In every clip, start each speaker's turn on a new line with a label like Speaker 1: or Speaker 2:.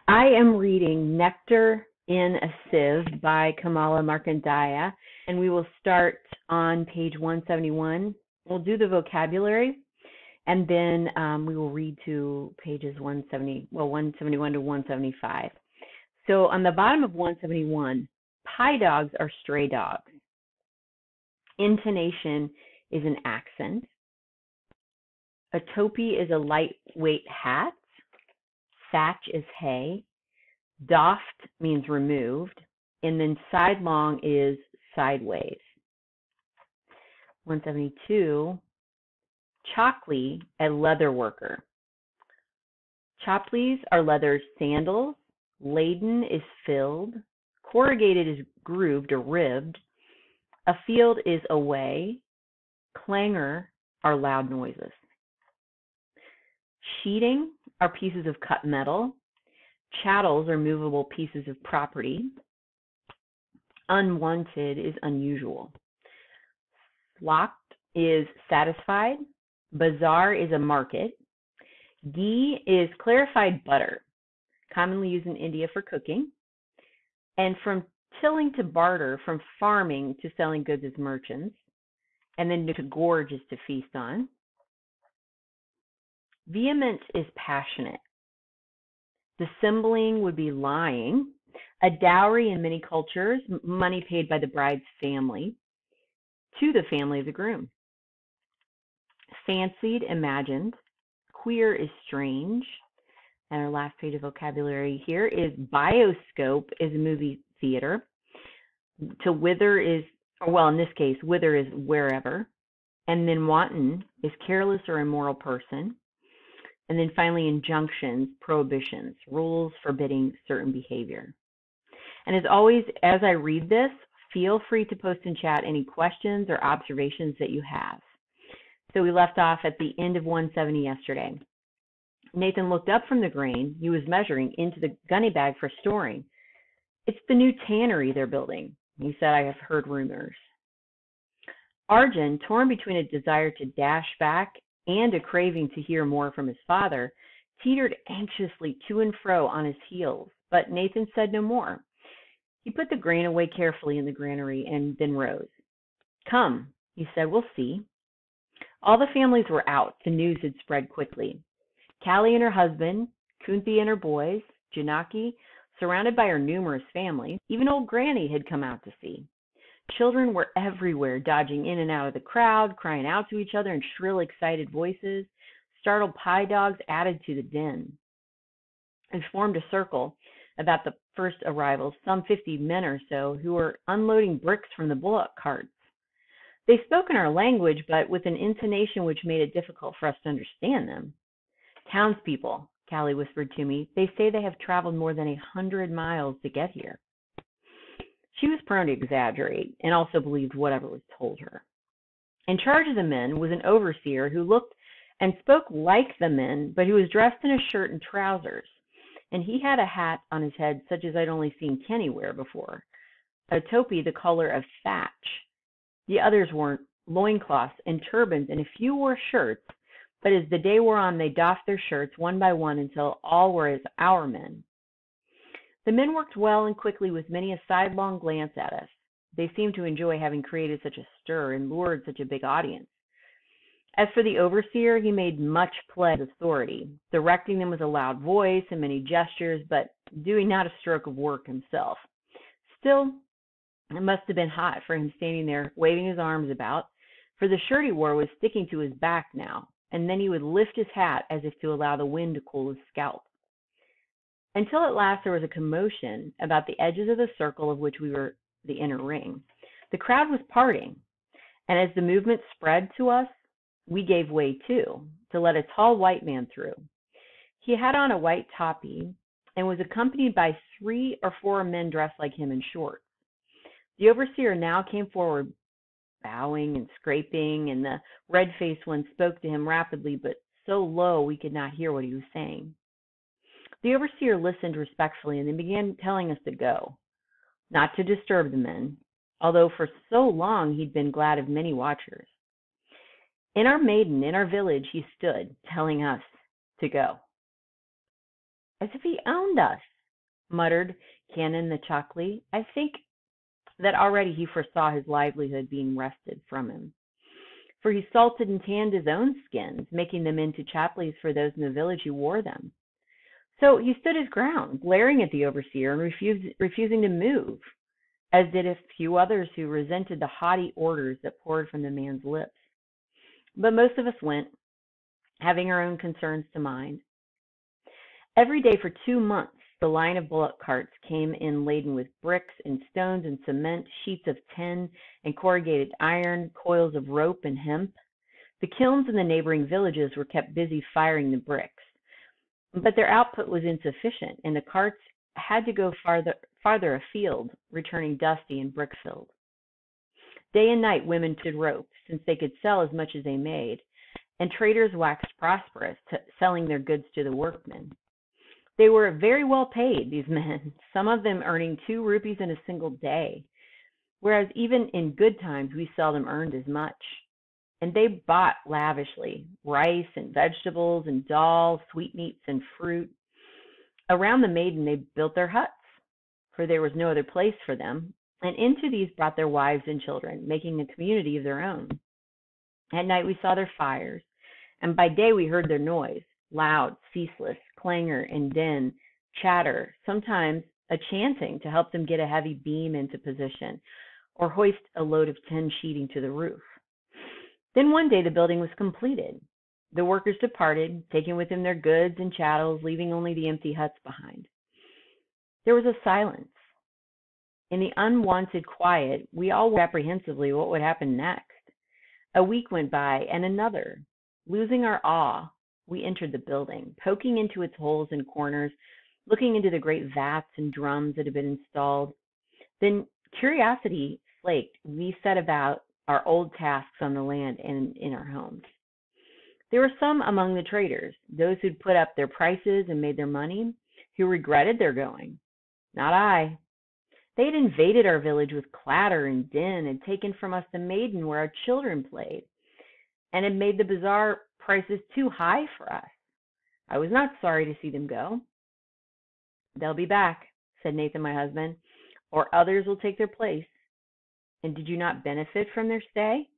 Speaker 1: I am reading Nectar in a Sieve by Kamala Markandeya, and we will start on page 171. We'll do the vocabulary, and then we will read to pages 171 to 175. So on the bottom of 171, pie dogs are stray dogs. Intonation is an accent. A topi is a lightweight hat. Thatch is hay. Doffed means removed. And then sidelong is sideways. 172, chockley, a leather worker. Chopleys are leather sandals. Laden is filled. Corrugated is grooved or ribbed. A field is away. Clangor are loud noises. Sheeting are pieces of cut metal. Chattels are movable pieces of property. Unwanted is unusual. Slocked is satisfied. Bazaar is a market. Ghee is clarified butter, commonly used in India for cooking. And from tilling to barter, from farming to selling goods as merchants. And then to gorge is to feast on. Vehement is passionate. Dissembling would be lying. A dowry in many cultures, money paid by the bride's family to the family of the groom. Fancied, imagined. Queer is strange. And our last page of vocabulary here is bioscope is a movie theater. To wither is, well, in this case, wither is wherever. And then wanton is careless or immoral person. And then finally, injunctions, prohibitions, rules forbidding certain behavior. And as always, as I read this, feel free to post in chat any questions or observations that you have. So we left off at the end of 170 yesterday. Nathan looked up from the grain he was measuring into the gunny bag for storing. It's the new tannery they're building, he said. I have heard rumors. Arjun, torn between a desire to dash back and a craving to hear more from his father, teetered anxiously to and fro on his heels, but Nathan said no more. He put the grain away carefully in the granary and then rose. Come, he said, we'll see. All the families were out. The news had spread quickly. Callie and her husband, Kunti and her boys, Janaki, surrounded by her numerous families. Even old Granny had come out to see. Children were everywhere, dodging in and out of the crowd, crying out to each other in shrill, excited voices. Startled pie dogs added to the din. They formed a circle about the first arrivals, some 50 men or so, who were unloading bricks from the bullock carts. They spoke in our language, but with an intonation which made it difficult for us to understand them. Townspeople, Callie whispered to me, they say they have traveled more than 100 miles to get here. She was prone to exaggerate and also believed whatever was told her. In charge of the men was an overseer who looked and spoke like the men, but who was dressed in a shirt and trousers, and he had a hat on his head such as I'd only seen Kenny wear before, a topi the color of thatch. The others wore loincloths and turbans, and a few wore shirts, but as the day wore on, they doffed their shirts one by one until all were as our men. The men worked well and quickly with many a sidelong glance at us. They seemed to enjoy having created such a stir and lured such a big audience. As for the overseer, he made much play of authority, directing them with a loud voice and many gestures, but doing not a stroke of work himself. Still, it must have been hot for him standing there waving his arms about, for the shirt he wore was sticking to his back now, and then he would lift his hat as if to allow the wind to cool his scalp. Until at last there was a commotion about the edges of the circle of which we were the inner ring. The crowd was parting, and as the movement spread to us, we gave way too, to let a tall white man through. He had on a white topi and was accompanied by 3 or 4 men dressed like him in shorts. The overseer now came forward, bowing and scraping, and the red-faced one spoke to him rapidly, but so low we could not hear what he was saying. The overseer listened respectfully and then began telling us to go, not to disturb the men, although for so long he'd been glad of many watchers. In our maiden, in our village, he stood, telling us to go. As if he owned us, muttered Canon the Chocli. I think that already he foresaw his livelihood being wrested from him. For he salted and tanned his own skins, making them into chapleys for those in the village who wore them. So he stood his ground, glaring at the overseer and refusing to move, as did a few others who resented the haughty orders that poured from the man's lips. But most of us went, having our own concerns to mind. Every day for 2 months, the line of bullock carts came in laden with bricks and stones and cement, sheets of tin and corrugated iron, coils of rope and hemp. The kilns in the neighboring villages were kept busy firing the bricks, but their output was insufficient, and the carts had to go farther afield, returning dusty and brick-filled. Day and night women did rope, since they could sell as much as they made, and traders waxed prosperous, selling their goods to the workmen. They were very well paid, these men, some of them earning 2 rupees in a single day, whereas even in good times we seldom earned as much. And they bought lavishly, rice and vegetables and dal, sweetmeats and fruit. Around the maiden they built their huts, for there was no other place for them, and into these brought their wives and children, making a community of their own. At night we saw their fires, and by day we heard their noise, loud, ceaseless, clangor and din, chatter, sometimes a chanting to help them get a heavy beam into position, or hoist a load of tin sheeting to the roof. Then one day the building was completed. The workers departed, taking with them their goods and chattels, leaving only the empty huts behind. There was a silence. In the unwonted quiet, we all wondered apprehensively what would happen next. A week went by, and another. Losing our awe, we entered the building, poking into its holes and corners, looking into the great vats and drums that had been installed. Then, curiosity slaked, we set about our old tasks on the land and in our homes. There were some among the traders, those who'd put up their prices and made their money, who regretted their going. Not I. They had invaded our village with clatter and din, and taken from us the maiden where our children played, and had made the bazaar prices too high for us. I was not sorry to see them go. They'll be back, said Nathan, my husband, or others will take their place. And did you not benefit from their stay,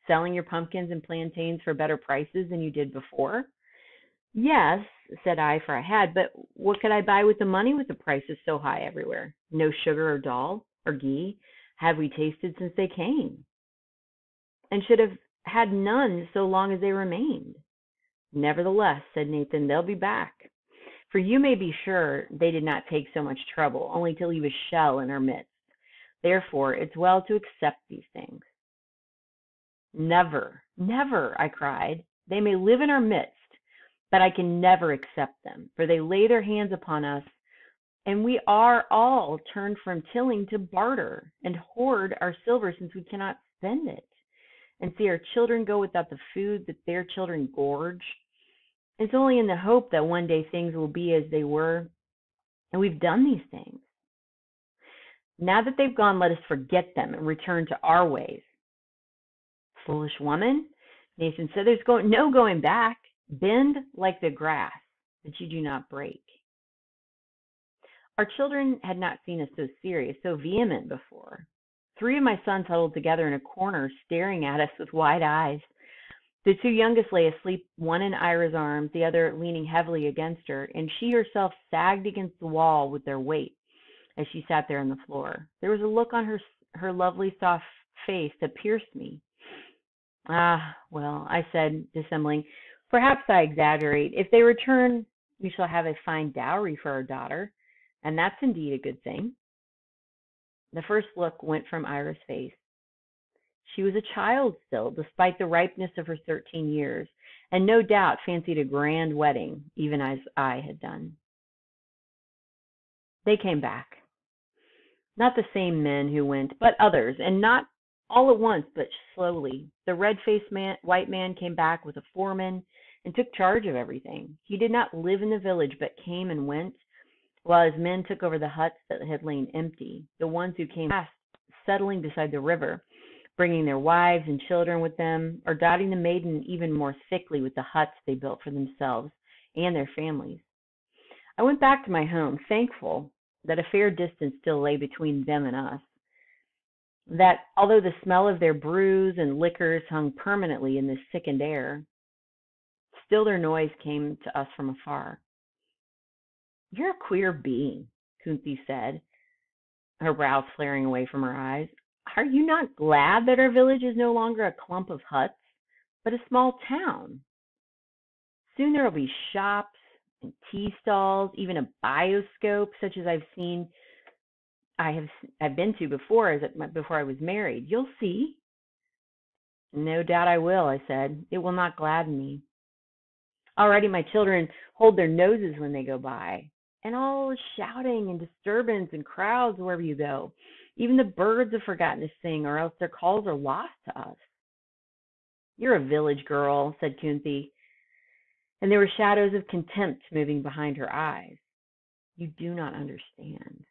Speaker 1: selling your pumpkins and plantains for better prices than you did before? Yes, said I, for I had, but what could I buy with the money with the prices so high everywhere? No sugar or dal or ghee had we tasted since they came, and should have had none so long as they remained. Nevertheless, said Nathan, they'll be back. For you may be sure they did not take so much trouble, only to leave a shell in our midst. Therefore, it's well to accept these things. Never, never, I cried. They may live in our midst, but I can never accept them, for they lay their hands upon us, and we are all turned from tilling to barter, and hoard our silver since we cannot spend it, and see our children go without the food that their children gorge. It's only in the hope that one day things will be as they were, and we've done these things. Now that they've gone, let us forget them and return to our ways. Foolish woman, Nathan said, there's no going back. Bend like the grass that you do not break. Our children had not seen us so serious, so vehement before. 3 of my sons huddled together in a corner, staring at us with wide eyes. The 2 youngest lay asleep, one in Ira's arms, the other leaning heavily against her, and she herself sagged against the wall with their weight as she sat there on the floor. There was a look on her lovely, soft face that pierced me. Ah, well, I said, dissembling, perhaps I exaggerate. If they return, we shall have a fine dowry for our daughter, and that's indeed a good thing. The first look went from Ira's face. She was a child still, despite the ripeness of her 13 years, and no doubt fancied a grand wedding, even as I had done. They came back. Not the same men who went, but others, and not all at once, but slowly. The red-faced white man came back with a foreman and took charge of everything. He did not live in the village, but came and went, while his men took over the huts that had lain empty, the ones who came last settling beside the river, bringing their wives and children with them, or dotting the maiden even more thickly with the huts they built for themselves and their families. I went back to my home, thankful that a fair distance still lay between them and us, that although the smell of their brews and liquors hung permanently in the sickened air, still their noise came to us from afar. "You're a queer being," Kunti said, her brows flaring away from her eyes. "Are you not glad that our village is no longer a clump of huts, but a small town? Soon there will be shops and tea stalls, even a bioscope such as I've been to before I was married. You'll see." "No doubt I will," I said. "It will not gladden me. Already my children hold their noses when they go by, and all is shouting and disturbance and crowds wherever you go. Even the birds have forgotten to sing, or else their calls are lost to us." "You're a village girl," said Kunthi, and there were shadows of contempt moving behind her eyes. "You do not understand.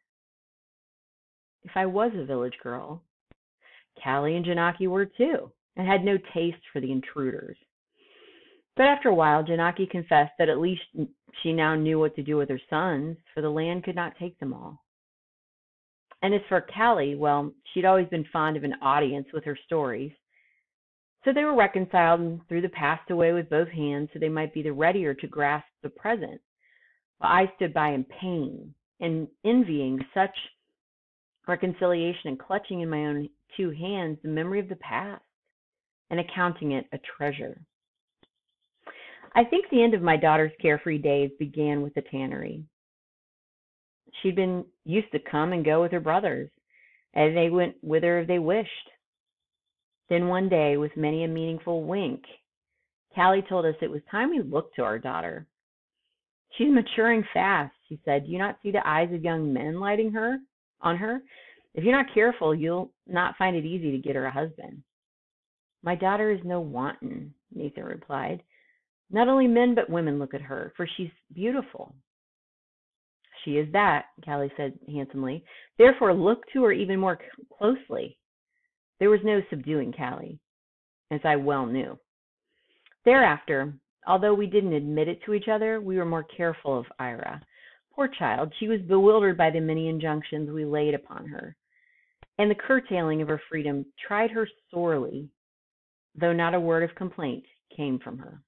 Speaker 1: If I was a village girl, Callie and Janaki were too, and had no taste for the intruders." But after a while, Janaki confessed that at least she now knew what to do with her sons, for the land could not take them all. And as for Callie, well, she'd always been fond of an audience with her stories. So they were reconciled and threw the past away with both hands so they might be the readier to grasp the present, while I stood by in pain and envying such reconciliation and clutching in my own two hands the memory of the past and accounting it a treasure. I think the end of my daughter's carefree days began with the tannery. She'd been used to come and go with her brothers, and they went whither they wished. Then one day, with many a meaningful wink, Callie told us it was time we looked to our daughter. "She's maturing fast," she said. "Do you not see the eyes of young men lighting on her? If you're not careful, you'll not find it easy to get her a husband." "My daughter is no wanton," Nathan replied. "Not only men but women look at her, for she's beautiful." "She is that," Callie said handsomely. "Therefore look to her even more closely." There was no subduing Callie, as I well knew. Thereafter, although we didn't admit it to each other, we were more careful of Ira. Poor child, she was bewildered by the many injunctions we laid upon her, and the curtailing of her freedom tried her sorely, though not a word of complaint came from her.